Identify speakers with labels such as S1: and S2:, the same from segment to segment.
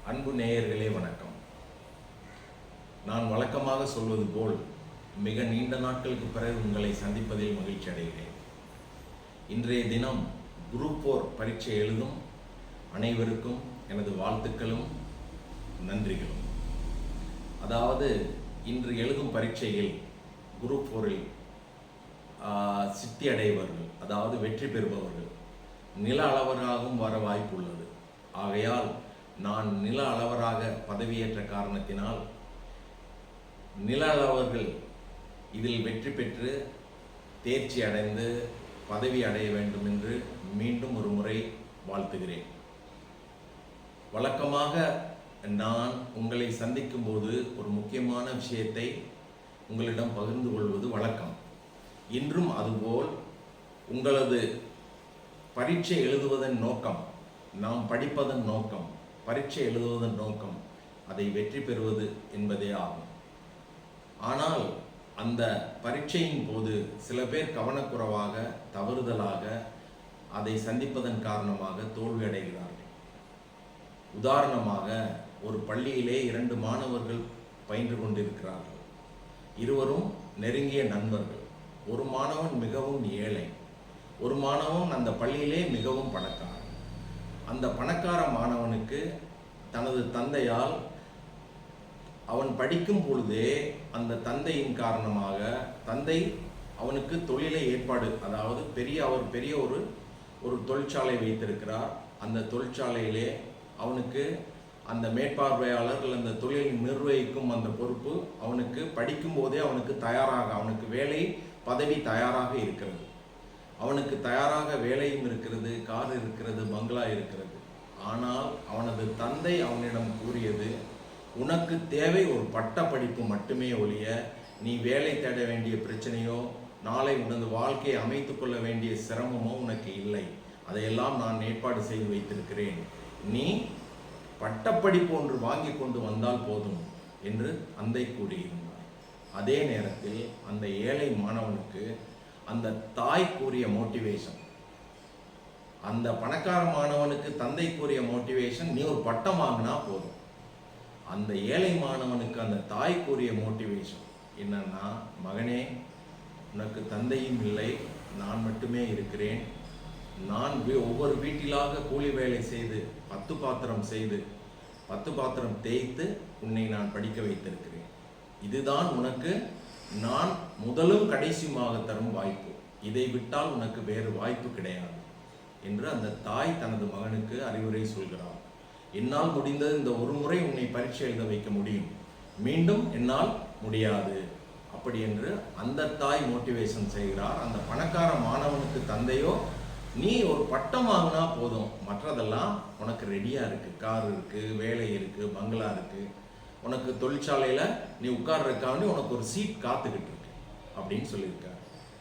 S1: அன்பு நேயர்களே வணக்கம். நான் வழக்கமாக சொல்வது போல் மிக நீண்ட நாட்களுக்கு பிறகு உங்களை சந்திப்பதில் மகிழ்ச்சி அடைகிறேன். இன்றைய தினம் குரூப் 4 பரீட்சை எழுதும் அனைவருக்கும் எனது வாழ்த்துக்களும் நன்றிகளும். அதாவது இன்று எழுதும் பரீட்சையில் குரூப் 4இல் சித்தி அடைபவர்கள், அதாவது வெற்றி பெறுபவர்கள் நில அளவராகவும் வர வாய்ப்பு உள்ளது. ஆகையால் நான் நில அளவராக பதவியேற்ற காரணத்தினால் நில அளவர்கள் இதில் வெற்றி பெற்று தேர்ச்சி அடைந்து பதவி அடைய வேண்டும் என்று மீண்டும் ஒரு முறை வாழ்த்துகிறேன். வழக்கமாக நான் உங்களை சந்திக்கும் போது ஒரு முக்கியமான விஷயத்தை உங்களிடம் பகிர்ந்து கொள்வது வழக்கம். இன்றும் அதுபோல் உங்களது பரீட்சை எழுதுவதன் நோக்கம், நாம் படிப்பதன் நோக்கம், பரீட்சை எழுதுவதன் நோக்கம் அதை வெற்றி பெறுவது என்பதே ஆகும். ஆனால் அந்த பரீட்சையின் போது சில பேர் கவனக்குறைவாக தவறுதலாக அதை சந்திப்பதன் காரணமாக தோல்வி அடைகிறார்கள். உதாரணமாக, ஒரு பள்ளியிலே 2 மாணவர்கள் பயின்று கொண்டிருக்கிறார்கள். இருவரும் நெருங்கிய நண்பர்கள். ஒரு மாணவன் மிகவும் ஏழை, ஒரு மாணவன் அந்த பள்ளியிலே மிகவும் பணக்காரன். அந்த பணக்கார மாணவனுக்கு தனது தந்தையால் அவன் படிக்கும் பொழுதே அந்த தந்தையின் காரணமாக தந்தை அவனுக்கு தொழிலை ஏற்பாடு, அதாவது அவர் பெரிய ஒரு தொழிற்சாலை வைத்திருக்கிறார். அந்த தொழிற்சாலையிலே அவனுக்கு அந்த மேற்பார்வையாளர் அந்த தொழிலை நிர்வகிக்கும் அந்த பொறுப்பு அவனுக்கு படிக்கும் போதே அவனுக்கு வேலை பதவி தயாராக இருக்கிறது. அவனுக்கு தயாராக வேலையும் இருக்கிறது, கார் இருக்கிறது, பங்களா இருக்கிறது. ஆனால் அவனது தந்தை அவனிடம் கூறியது, உனக்கு தேவை ஒரு பட்ட படிப்பு மட்டுமே ஒழிய நீ வேலை தேட வேண்டிய பிரச்சனையோ நாளை உனது வாழ்க்கையை அமைத்து கொள்ள வேண்டிய சிரமமோ உனக்கு இல்லை. அதையெல்லாம் நான் ஏற்பாடு செய்து வைத்திருக்கிறேன். நீ பட்டப்படிப்பு ஒன்று வாங்கி கொண்டு வந்தால் போதும் என்று தந்தை கூறியிருந்தார். அதே நேரத்தில் அந்த ஏழை மாணவனுக்கு அந்த தாய் கூறிய மோட்டிவேஷன், அந்த பணக்கார மாணவனுக்கு தந்தை கூறிய மோட்டிவேஷன், நீ ஒரு பட்டம் வாங்கினா போதும். அந்த ஏழை மாணவனுக்கு அந்த தாய் கூறிய மோட்டிவேஷன் என்னன்னா, மகனே, உனக்கு தந்தையும் இல்லை, நான் மட்டுமே இருக்கிறேன். நான் ஒவ்வொரு வீட்டிலாக கூலி வேலை செய்து 10 பாத்திரம் தேய்த்து உன்னை நான் படிக்க வைத்திருக்கிறேன். இதுதான் உனக்கு நான் முதலும் கடைசியுமாக தரும் வாய்ப்பு. இதை விட்டால் உனக்கு வேறு வாய்ப்பு கிடையாது என்று அந்த தாய் தனது மகனுக்கு அறிவுரை சொல்கிறார். என்னால் முடிந்தது இந்த ஒரு முறை உன்னை பரீட்சை எழுத வைக்க முடியும், மீண்டும் என்னால் முடியாது அப்படி என்று அந்த தாய் மோட்டிவேஷன் செய்கிறார். அந்த பணக்கார மாணவனுக்கு தந்தையோ, நீ ஒரு பட்டம் வாங்கினா போதும், மற்றதெல்லாம் உனக்கு ரெடியாக இருக்குது, கார் இருக்குது, வேலை இருக்குது, பங்களா இருக்குது, உனக்கு தொழிற்சாலையில் நீ உட்கார்றதுக்காக உனக்கு ஒரு சீட் காத்துக்கிட்டு இருக்கு அப்படின்னு சொல்லியிருக்காரு.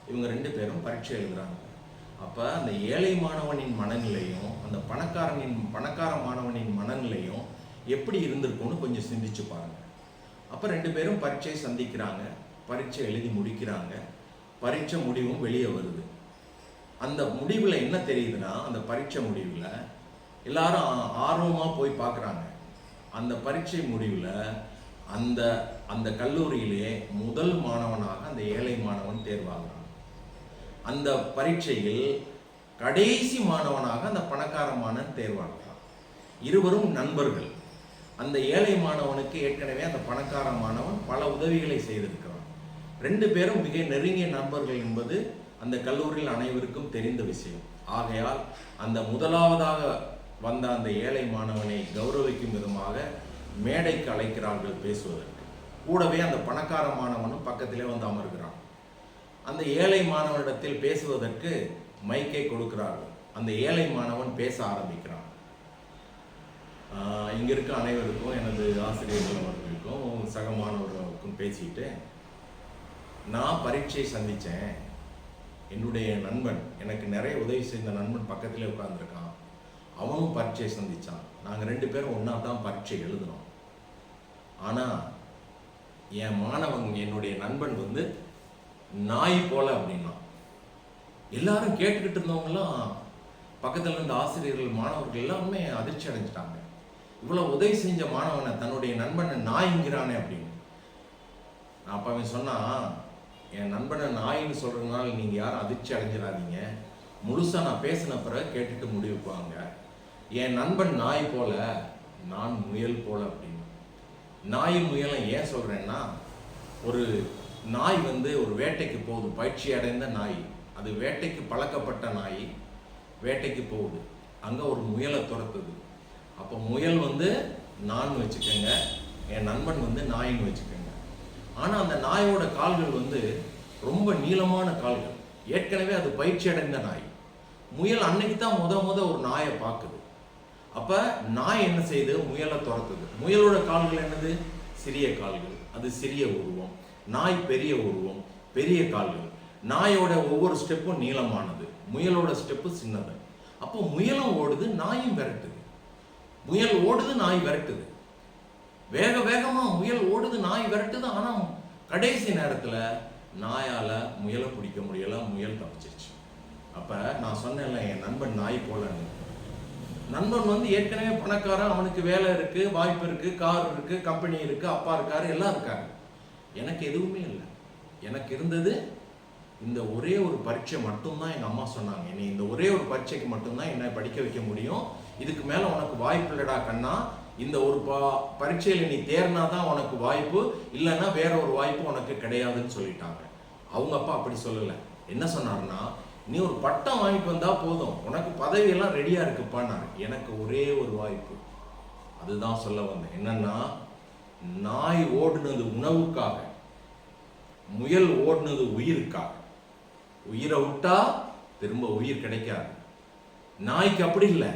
S1: இவங்க 2 பேரும் பரீட்சை எழுதுறாங்க. அப்போ அந்த ஏழை மாணவனின் மனநிலையும் அந்த பணக்கார மாணவனின் மனநிலையும் எப்படி இருந்திருக்கும்னு கொஞ்சம் சிந்திச்சு பாருங்க. அப்போ 2 பேரும் பரீட்சை சந்திக்கிறாங்க, பரீட்சை எழுதி முடிக்கிறாங்க, பரீட்சை முடிவும் வெளியே வருது. அந்த முடிவில் என்ன தெரியுதுன்னா, அந்த பரீட்சை முடிவில் எல்லாரும் ஆர்வமாக போய் பார்க்குறாங்க. அந்த பரீட்சை முடிவில் அந்த கல்லூரியிலே முதல் மாணவனாக அந்த ஏழை மாணவன் தேர்வாகிறான். அந்த பரீட்சையில் கடைசி மாணவனாக அந்த பணக்கார மாணவன் தேர்வாகிறான். இருவரும் நண்பர்கள். அந்த ஏழை மாணவனுக்கு ஏற்கனவே அந்த பணக்கார மாணவன் பல உதவிகளை செய்திருக்கிறான். 2 பேரும் மிக நெருங்கிய நண்பர்கள் என்பது அந்த கல்லூரியில் அனைவருக்கும் தெரிந்த விஷயம். ஆகையால் அந்த முதலாவதாக வந்த அந்த ஏழை மாணவனை கௌரவிக்கும் விதமாக மேடைக்கு அழைக்கிறார்கள் பேசுவதற்கு. கூடவே அந்த பணக்கார மாணவனும் பக்கத்திலே வந்து அமர்கிறான். அந்த ஏழை மாணவனிடத்தில் பேசுவதற்கு மைக்கை கொடுக்கிறார்கள். அந்த ஏழை மாணவன் பேச ஆரம்பிக்கிறான். இங்கே இருக்க அனைவருக்கும், எனது ஆசிரியர்கள் அவர்களுக்கும் சக மாணவர்களுக்கும் பேசிட்டு, நான் பரீட்சை சந்தித்தேன், என்னுடைய நண்பன், எனக்கு நிறைய உதவி செய்த நண்பன் பக்கத்திலே உட்கார்ந்துருக்கான், அவனும் பரீட்சை சந்தித்தான். நாங்கள் 2 பேரும் ஒன்றா தான் பரீட்சை எழுதினோம். ஆனால் என் மாணவன், என்னுடைய நண்பன் நாய் போல அப்படின்னா. எல்லாரும் கேட்டுக்கிட்டு இருந்தவங்களாம் பக்கத்தில் இருந்த ஆசிரியர்கள், மாணவர்கள் எல்லாருமே அதிர்ச்சி அடைஞ்சிட்டாங்க. இவ்வளவு உதவி செஞ்ச மாணவனை தன்னுடைய நண்பனை நாய்ங்கிறானே அப்படின்னு. அப்ப அவன் சொன்னா, என் நண்பனை நாயின்னு சொல்றதுனால நீங்க யாரும் அதிர்ச்சி அடைஞ்சிடாதீங்க, முழுசா நான் பேசின பிறகு கேட்டுட்டு முடிவுப்பாங்க. என் நண்பன் நாய் போல, நான் முயல் போல அப்படின்னு. நாய் முயலை ஏன் சொல்றேன்னா, ஒரு நாய் ஒரு வேட்டைக்கு போகுது, பயிற்சி அடைந்த நாய், அது வேட்டைக்கு பழக்கப்பட்ட நாய், வேட்டைக்கு போகுது, அங்க ஒரு முயலை துரத்துது. அப்போ முயல் நான் வச்சுக்கோங்க, என் நண்பன் நாயின்னு வச்சுக்கோங்க. ஆனா அந்த நாயோட கால்கள் ரொம்ப நீளமான கால்கள், ஏற்கனவே அது பயிற்சி அடைந்த நாய். முயல் அன்னைக்கு தான் முத ஒரு நாயை பார்க்குது. அப்ப நாய் என்ன செய்யுது, முயலை துரத்துது. முயலோட கால்கள் என்னது, சிறிய கால்கள், அது சிறிய உருவம். நாய் பெரிய உருவம், பெரிய கால்கள். நாயோட ஒவ்வொரு ஸ்டெப்பும் நீளமானது, முயலோட ஸ்டெப்பு சின்னது. அப்போ முயலும் ஓடுது, நாயும் விரட்டுது. முயல் ஓடுது, நாய் விரட்டுது. வேக வேகமா முயல் ஓடுது, நாய் விரட்டுது. ஆனா கடைசி நேரத்துல நாயால முயலை பிடிக்க முடியல, முயல் தப்பிச்சிருச்சு. அப்ப நான் சொன்னேன்ல, என் நண்பன் நாய் போலன்னு. நண்பன் ஏற்கனவே பணக்காரன், அவனுக்கு வேலை இருக்கு, வாய்ப்பு இருக்கு, கார் இருக்கு, கம்பெனி இருக்கு, அப்பா இருக்காரு, எல்லாம் இருக்காரு. எனக்கு எதுவுமே இல்லை. எனக்கு இருந்தது இந்த ஒரே ஒரு பரீட்சை மட்டும்தான். எங்க அம்மா சொன்னாங்க, என்னை இந்த ஒரே ஒரு பரீட்சைக்கு மட்டும்தான் என்னை படிக்க வைக்க முடியும், இதுக்கு மேல உனக்கு வாய்ப்பு இல்லடா கண்ணா, இந்த ஒரு பரீட்சையில நீ தேர்னாதான் உனக்கு வாய்ப்பு, இல்லைன்னா வேற ஒரு வாய்ப்பு உனக்கு கிடையாதுன்னு சொல்லிட்டாங்க. அவங்க அப்பா அப்படி சொல்லல. என்ன சொன்னாருன்னா, நீ ஒரு பட்டம் வாங்கிட்டு வந்தா போதும், உனக்கு பதவி எல்லாம் ரெடியா இருக்குப்பான்னாரு. எனக்கு ஒரே ஒரு வாய்ப்பு, அதுதான் சொல்ல வந்தேன். என்னன்னா, நாய் ஓடுனது உணவுக்காக, முயல் ஓடுனது உயிருக்காக. உயிரை விட்டா திரும்ப உயிர் கிடைக்காது. நாய்க்கு அப்படி இல்லை,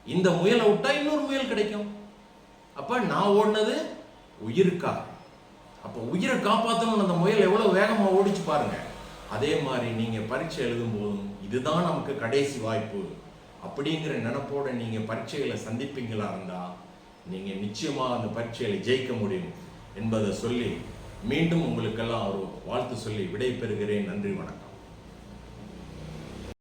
S1: இந்த முயலை விட்டா இன்னொரு முயல் கிடைக்கும். அப்ப நான் ஓடுனது உயிருக்காக. அப்ப உயிரை காப்பாற்றணும், அந்த முயல் எவ்வளவு வேகமா ஓடிச்சு பாருங்க. அதே மாதிரி நீங்க பரீட்சை எழுதும் போதும் இதுதான் நமக்கு கடைசி வாய்ப்பு அப்படிங்கிற நினைப்போட நீங்க பரீட்சைகளை சந்திப்பீங்களா இருந்தா நீங்க நிச்சயமா அந்த பரீட்சைகளை ஜெயிக்க முடியும் என்பதை சொல்லி மீண்டும் உங்களுக்கெல்லாம் ஒரு வாழ்த்து சொல்லி விடை பெறுகிறேன். நன்றி, வணக்கம்.